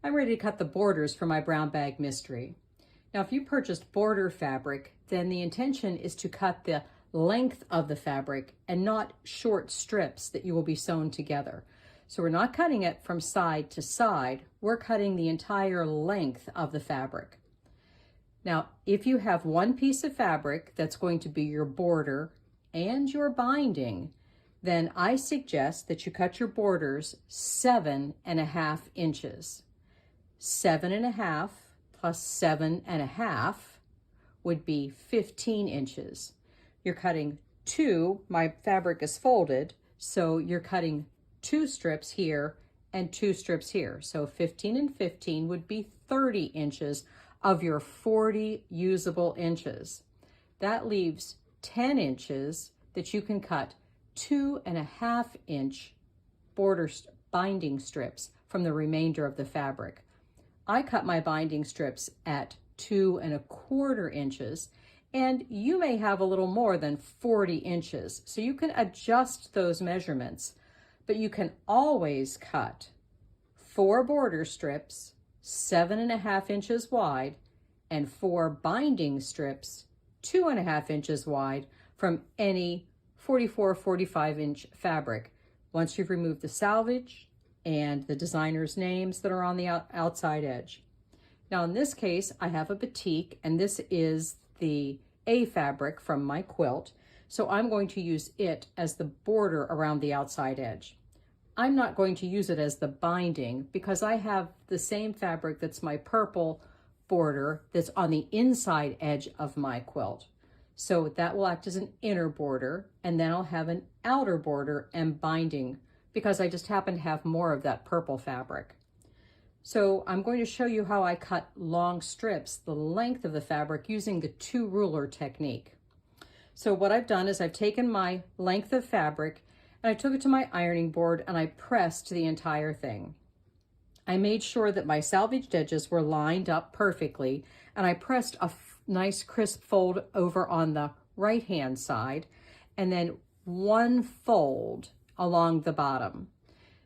I'm ready to cut the borders for my brown bag mystery. Now, if you purchased border fabric, then the intention is to cut the length of the fabric and not short strips that you will be sewn together. So we're not cutting it from side to side, we're cutting the entire length of the fabric. Now, if you have one piece of fabric that's going to be your border and your binding, then I suggest that you cut your borders 7.5 inches. 7.5 plus 7.5 would be 15 inches. You're cutting two, my fabric is folded, so you're cutting 2 strips here and 2 strips here. So 15 and 15 would be 30 inches of your 40 usable inches. That leaves 10 inches that you can cut 2.5 inch border binding strips from the remainder of the fabric. I cut my binding strips at 2.25 inches, and you may have a little more than 40 inches. So you can adjust those measurements, but you can always cut 4 border strips 7.5 inches wide and 4 binding strips 2.5 inches wide from any 44-45 inch fabric once you've removed the salvage and the designer's names that are on the outside edge. Now in this case, I have a batik, and this is the A fabric from my quilt, so I'm going to use it as the border around the outside edge. I'm not going to use it as the binding because I have the same fabric that's my purple border that's on the inside edge of my quilt. So that will act as an inner border, and then I'll have an outer border and binding because I just happen to have more of that purple fabric. So I'm going to show you how I cut long strips, the length of the fabric, using the 2 ruler technique. So what I've done is I've taken my length of fabric and I took it to my ironing board and I pressed the entire thing. I made sure that my salvaged edges were lined up perfectly, and I pressed a nice crisp fold over on the right hand side and then 1 fold along the bottom.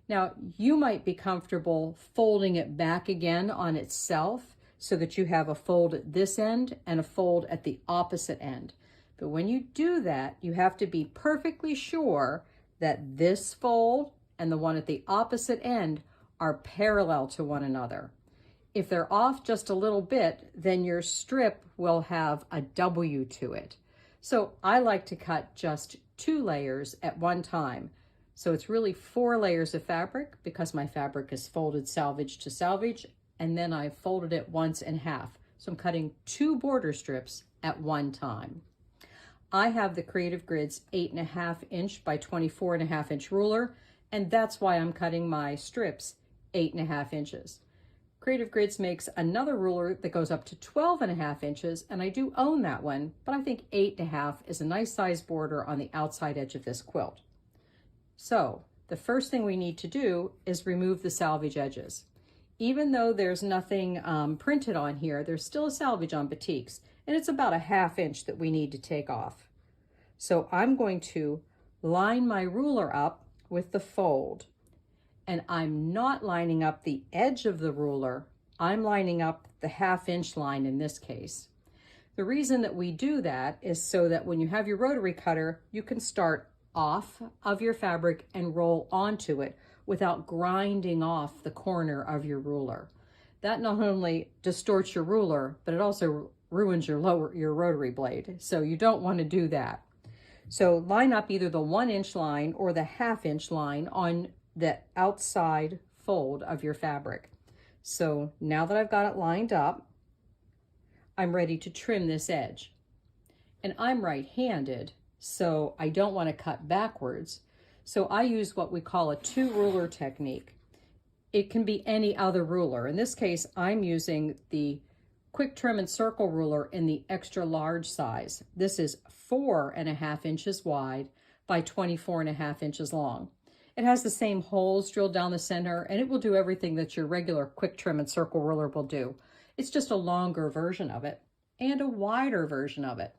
Now you might be comfortable folding it back again on itself so that you have a fold at this end and a fold at the opposite end. But when you do that, you have to be perfectly sure that this fold and the one at the opposite end are parallel to one another. If they're off just a little bit, then your strip will have a W to it. So I like to cut just 2 layers at one time. So it's really 4 layers of fabric because my fabric is folded salvage to salvage, and then I folded it once in half. So I'm cutting 2 border strips at one time. I have the Creative Grids 8.5 inch by 24.5 inch ruler, and that's why I'm cutting my strips 8.5 inches. Creative Grids makes another ruler that goes up to 12.5 inches, and I do own that one, but I think 8.5 is a nice size border on the outside edge of this quilt. So the first thing we need to do is remove the salvage edges. Even though there's nothing printed on here, there's still a salvage on batiks, and it's about 1/2 inch that we need to take off. So I'm going to line my ruler up with the fold, and I'm not lining up the edge of the ruler, I'm lining up the 1/2 inch line in this case. The reason that we do that is so that when you have your rotary cutter, you can start off of your fabric and roll onto it without grinding off the corner of your ruler. That not only distorts your ruler, but it also ruins your rotary blade. So you don't want to do that. So line up either the 1 inch line or the 1/2 inch line on the outside fold of your fabric. So now that I've got it lined up, I'm ready to trim this edge. And I'm right-handed, so I don't want to cut backwards. So I use what we call a 2 ruler technique. It can be any other ruler. In this case, I'm using the Quick Trim and Circle ruler in the extra large size. This is 4.5 inches wide by 24.5 inches long. It has the same holes drilled down the center, and it will do everything that your regular Quick Trim and Circle ruler will do. It's just a longer version of it and a wider version of it.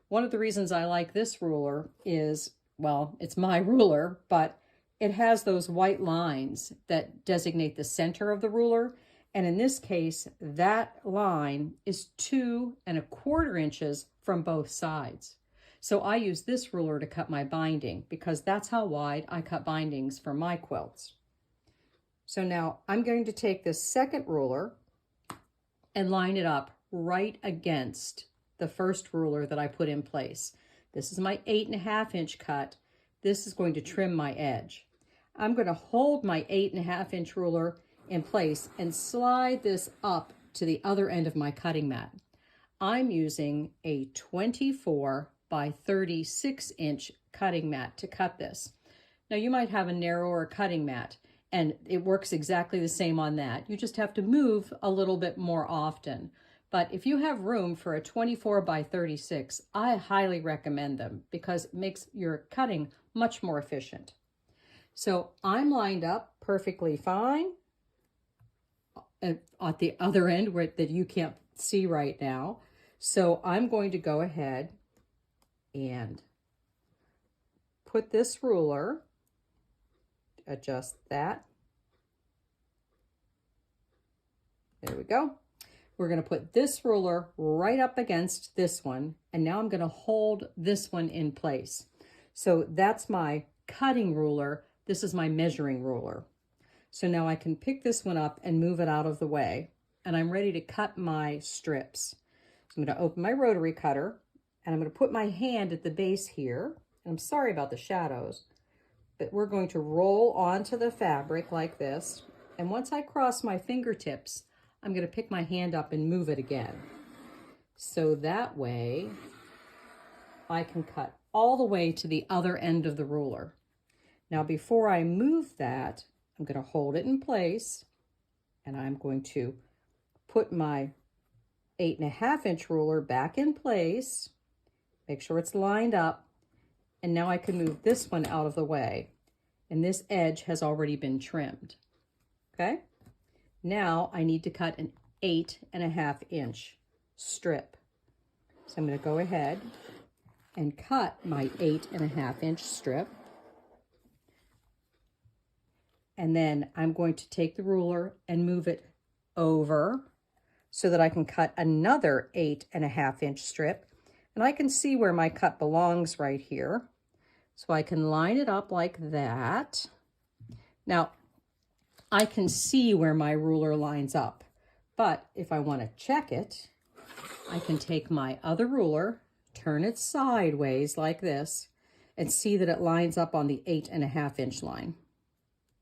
One of the reasons I like this ruler is, well, it's my ruler, but it has those white lines that designate the center of the ruler, And in this case, that line is 2¼ inches from both sides. So I use this ruler to cut my binding because that's how wide I cut bindings for my quilts. So now I'm going to take this second ruler and line it up right against the first ruler that I put in place. This is my 8½ inch cut. This is going to trim my edge. I'm going to hold my 8½ inch ruler in place and slide this up to the other end of my cutting mat. I'm using a 24 by 36 inch cutting mat to cut this. Now you might have a narrower cutting mat and it works exactly the same on that. You just have to move a little bit more often. But if you have room for a 24 by 36, I highly recommend them because it makes your cutting much more efficient. So I'm lined up perfectly fine at the other end that you can't see right now. So I'm going to go ahead and put this ruler, adjust that. There we go. We're going to put this ruler right up against this one, and now I'm going to hold this one in place. So that's my cutting ruler. This is my measuring ruler. So now I can pick this one up and move it out of the way, and I'm ready to cut my strips. So I'm going to open my rotary cutter, and I'm going to put my hand at the base here. And I'm sorry about the shadows, but we're going to roll onto the fabric like this. And once I cross my fingertips, I'm going to pick my hand up and move it again. So that way I can cut all the way to the other end of the ruler. Now before I move that, I'm going to hold it in place, and I'm going to put my 8½ inch ruler back in place, make sure it's lined up, and now I can move this one out of the way. And this edge has already been trimmed. Okay? Now I need to cut an 8½ inch strip. So I'm going to go ahead and cut my 8½ inch strip. And then I'm going to take the ruler and move it over so that I can cut another 8½ inch strip. And I can see where my cut belongs right here. So I can line it up like that. Now, I can see where my ruler lines up, but if I want to check it, I can take my other ruler, turn it sideways like this, and see that it lines up on the 8½ inch line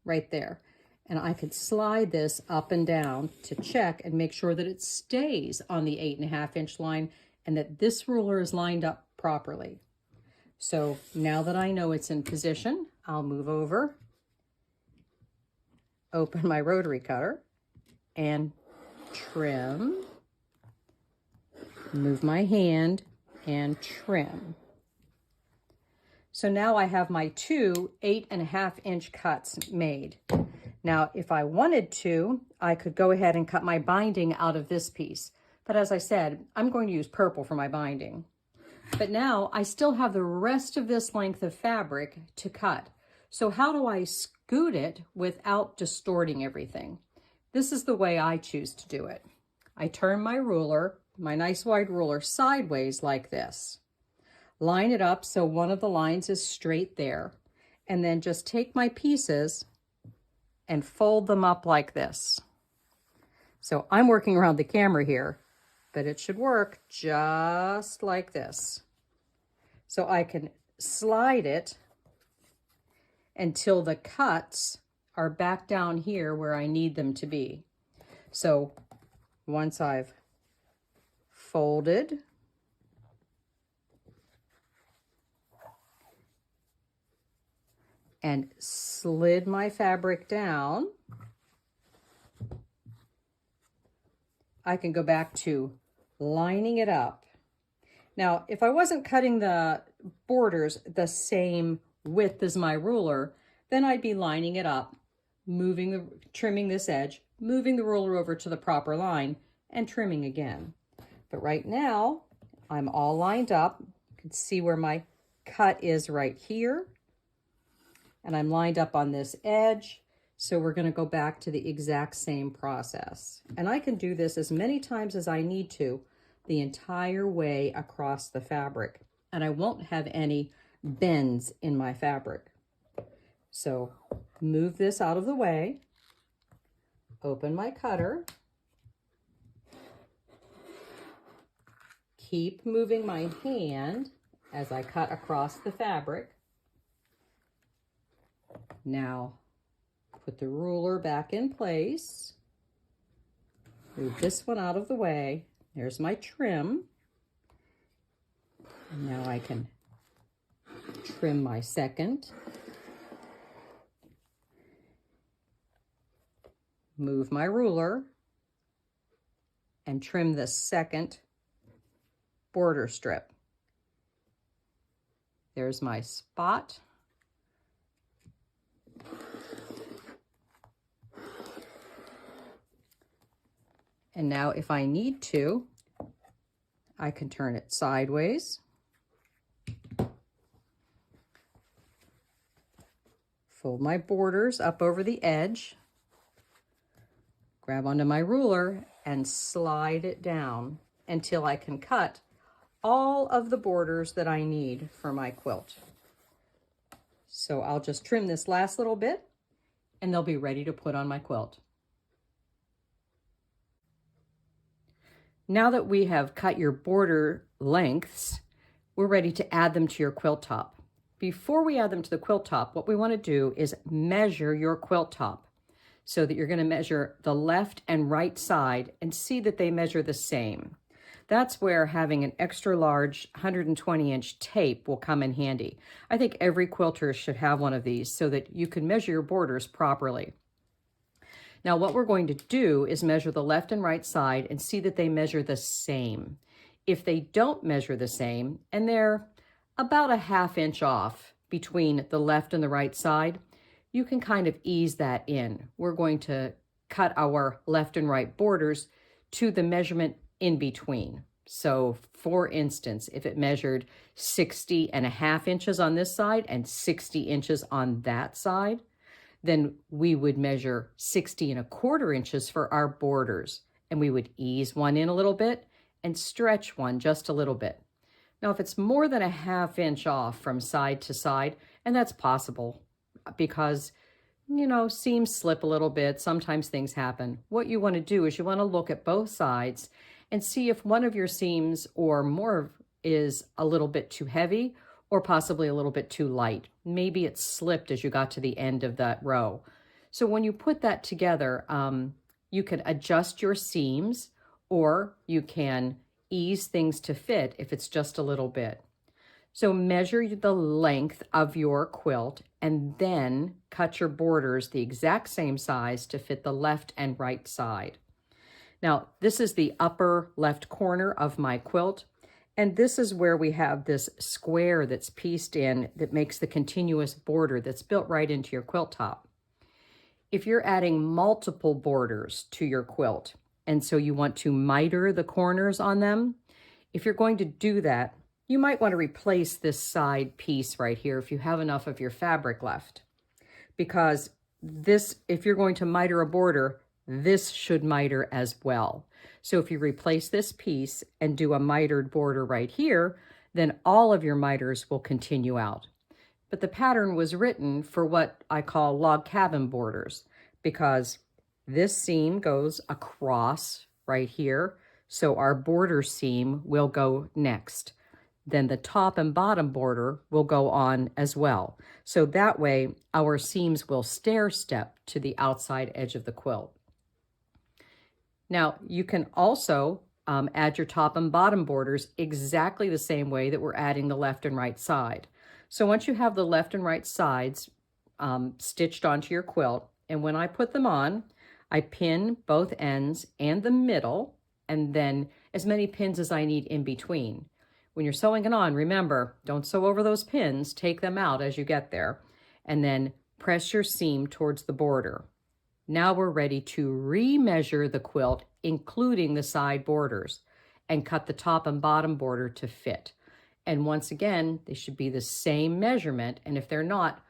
right there. And I could slide this up and down to check and make sure that it stays on the 8½ inch line and that this ruler is lined up properly. So now that I know it's in position, I'll move over, open my rotary cutter, and trim, move my hand, and trim. So now I have my two 8½ inch cuts made. Now, if I wanted to, I could go ahead and cut my binding out of this piece. But as I said, I'm going to use purple for my binding. But now I still have the rest of this length of fabric to cut. So how do I scoot it without distorting everything? This is the way I choose to do it. I turn my ruler, my nice wide ruler, sideways like this. Line it up so one of the lines is straight there. And then just take my pieces and fold them up like this. So I'm working around the camera here, but it should work just like this. So I can slide it until the cuts are back down here where I need them to be. So once I've folded and slid my fabric down, I can go back to lining it up. Now, if I wasn't cutting the borders the same width as my ruler, then I'd be lining it up, trimming this edge, moving the ruler over to the proper line, and trimming again. But right now, I'm all lined up. You can see where my cut is right here. And I'm lined up on this edge. So we're going to go back to the exact same process. And I can do this as many times as I need to the entire way across the fabric. And I won't have any bends in my fabric. So move this out of the way, open my cutter, keep moving my hand as I cut across the fabric. Now, put the ruler back in place. Move this one out of the way. There's my trim. And now I can trim my second. Move my ruler and trim the second border strip. There's my spot. And now if I need to, I can turn it sideways. Fold my borders up over the edge. Grab onto my ruler and slide it down until I can cut all of the borders that I need for my quilt. So I'll just trim this last little bit and they'll be ready to put on my quilt. Now that we have cut your border lengths, we're ready to add them to your quilt top. Before we add them to the quilt top, what we want to do is measure your quilt top so that you're going to measure the left and right side and see that they measure the same. That's where having an extra large 120-inch tape will come in handy. I think every quilter should have one of these so that you can measure your borders properly. Now what we're going to do is measure the left and right side and see that they measure the same. If they don't measure the same, and they're about a ½ inch off between the left and the right side, you can kind of ease that in. We're going to cut our left and right borders to the measurement in between. So for instance, if it measured 60½ inches on this side and 60 inches on that side, then we would measure 60¼ inches for our borders, and we would ease one in a little bit and stretch one just a little bit. Now, if it's more than a ½ inch off from side to side, and that's possible because, you know, seams slip a little bit, sometimes things happen. What you want to do is you want to look at both sides and see if one of your seams or more is a little bit too heavy or possibly a little bit too light. Maybe it slipped as you got to the end of that row. So when you put that together, you can adjust your seams or you can ease things to fit if it's just a little bit. So measure the length of your quilt and then cut your borders the exact same size to fit the left and right side. Now, this is the upper left corner of my quilt. And this is where we have this square that's pieced in that makes the continuous border that's built right into your quilt top. If you're adding multiple borders to your quilt, and so you want to miter the corners on them, if you're going to do that, you might want to replace this side piece right here if you have enough of your fabric left. Because this, if you're going to miter a border, this should miter as well. So if you replace this piece and do a mitered border right here, then all of your miters will continue out. But the pattern was written for what I call log cabin borders, because this seam goes across right here, so our border seam will go next. Then the top and bottom border will go on as well. So that way our seams will stair step to the outside edge of the quilt. Now, you can also add your top and bottom borders exactly the same way that we're adding the left and right side. So once you have the left and right sides stitched onto your quilt, and when I put them on, I pin both ends and the middle, and then as many pins as I need in between. When you're sewing it on, remember, don't sew over those pins, take them out as you get there, and then press your seam towards the border. Now we're ready to remeasure the quilt, including the side borders, and cut the top and bottom border to fit. And once again, they should be the same measurement, and if they're not,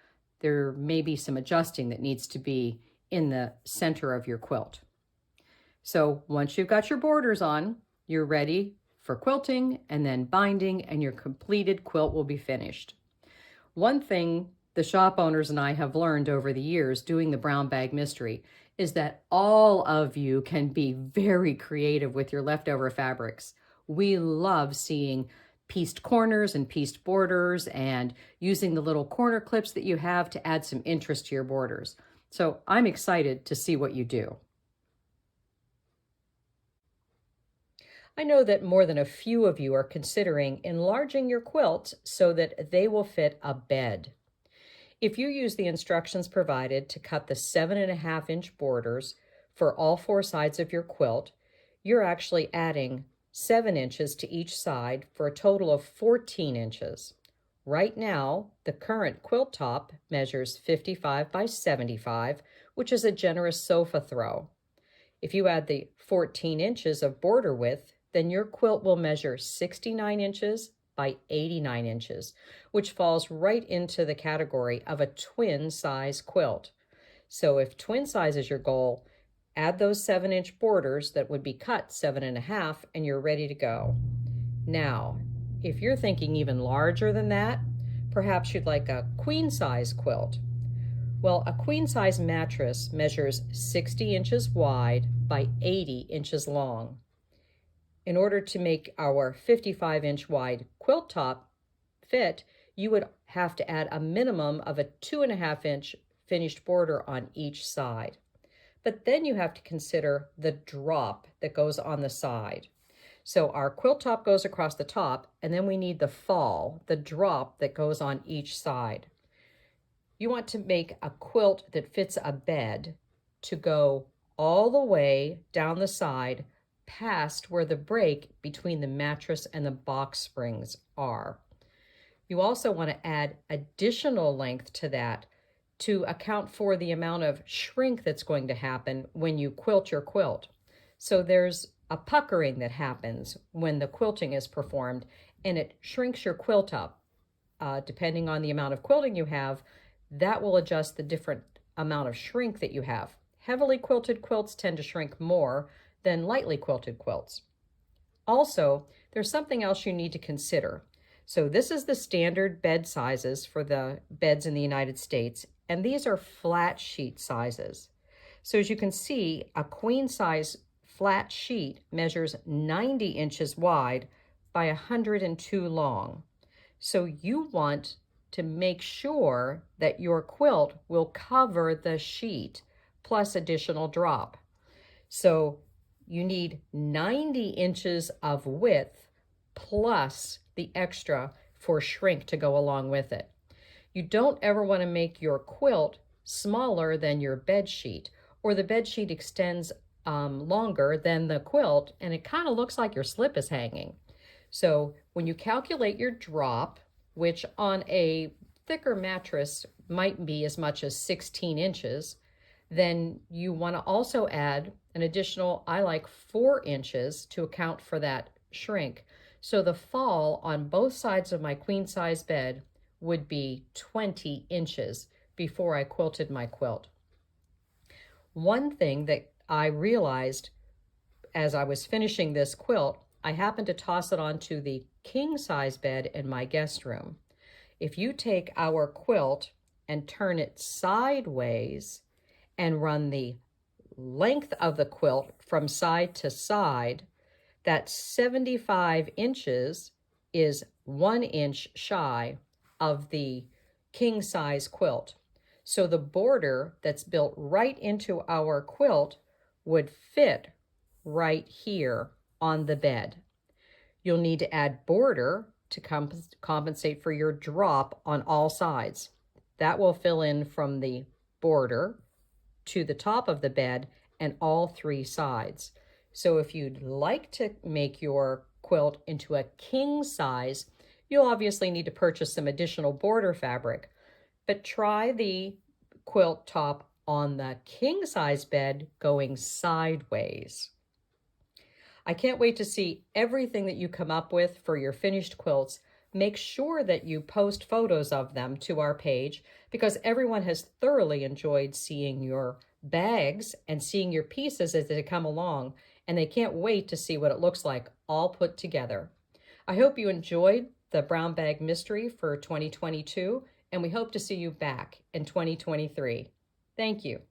there may be some adjusting that needs to be in the center of your quilt. So once you've got your borders on, you're ready for quilting and then binding, and your completed quilt will be finished. One thing the shop owners and I have learned over the years doing the Brown Bag Mystery is that all of you can be very creative with your leftover fabrics. We love seeing pieced corners and pieced borders and using the little corner clips that you have to add some interest to your borders. So I'm excited to see what you do. I know that more than a few of you are considering enlarging your quilts so that they will fit a bed. If you use the instructions provided to cut the 7.5-inch borders for all 4 sides of your quilt, you're actually adding 7 inches to each side for a total of 14 inches. Right now, the current quilt top measures 55 by 75, which is a generous sofa throw. If you add the 14 inches of border width, then your quilt will measure 69 inches by 89 inches, which falls right into the category of a twin size quilt. So if twin size is your goal, add those 7-inch borders that would be cut 7.5, and you're ready to go. Now, if you're thinking even larger than that, perhaps you'd like a queen size quilt. Well, a queen size mattress measures 60 inches wide by 80 inches long. In order to make our 55-inch wide quilt top fit, you would have to add a minimum of a 2.5-inch finished border on each side. But then you have to consider the drop that goes on the side. So our quilt top goes across the top, and then we need the fall, the drop that goes on each side. You want to make a quilt that fits a bed to go all the way down the side past where the break between the mattress and the box springs are. You also want to add additional length to that to account for the amount of shrink that's going to happen when you quilt your quilt. So there's a puckering that happens when the quilting is performed, and it shrinks your quilt up. Depending on the amount of quilting you have, that will adjust the different amount of shrink that you have. Heavily quilted quilts tend to shrink more than lightly quilted quilts. Also, there's something else you need to consider. So this is the standard bed sizes for the beds in the United States, and these are flat sheet sizes. So as you can see, a queen size flat sheet measures 90 inches wide by 102 long. So you want to make sure that your quilt will cover the sheet plus additional drop. So you need 90 inches of width plus the extra for shrink to go along with it. You don't ever want to make your quilt smaller than your bed sheet, or the bed sheet extends longer than the quilt, and it kind of looks like your slip is hanging. So when you calculate your drop, which on a thicker mattress might be as much as 16 inches, then you want to also add an additional, I like 4 inches to account for that shrink. So the fall on both sides of my queen size bed would be 20 inches before I quilted my quilt. One thing that I realized as I was finishing this quilt, I happened to toss it onto the king size bed in my guest room. If you take our quilt and turn it sideways and run the length of the quilt from side to side, that 75 inches is 1 inch shy of the king size quilt. So the border that's built right into our quilt would fit right here on the bed. You'll need to add border to compensate for your drop on all sides. That will fill in from the border to the top of the bed and all 3 sides. So if you'd like to make your quilt into a king size, you'll obviously need to purchase some additional border fabric, but try the quilt top on the king size bed going sideways. I can't wait to see everything that you come up with for your finished quilts. Make sure that you post photos of them to our page, because everyone has thoroughly enjoyed seeing your bags and seeing your pieces as they come along, and they can't wait to see what it looks like all put together. I hope you enjoyed the Brown Bag Mystery for 2022, and we hope to see you back in 2023. Thank you.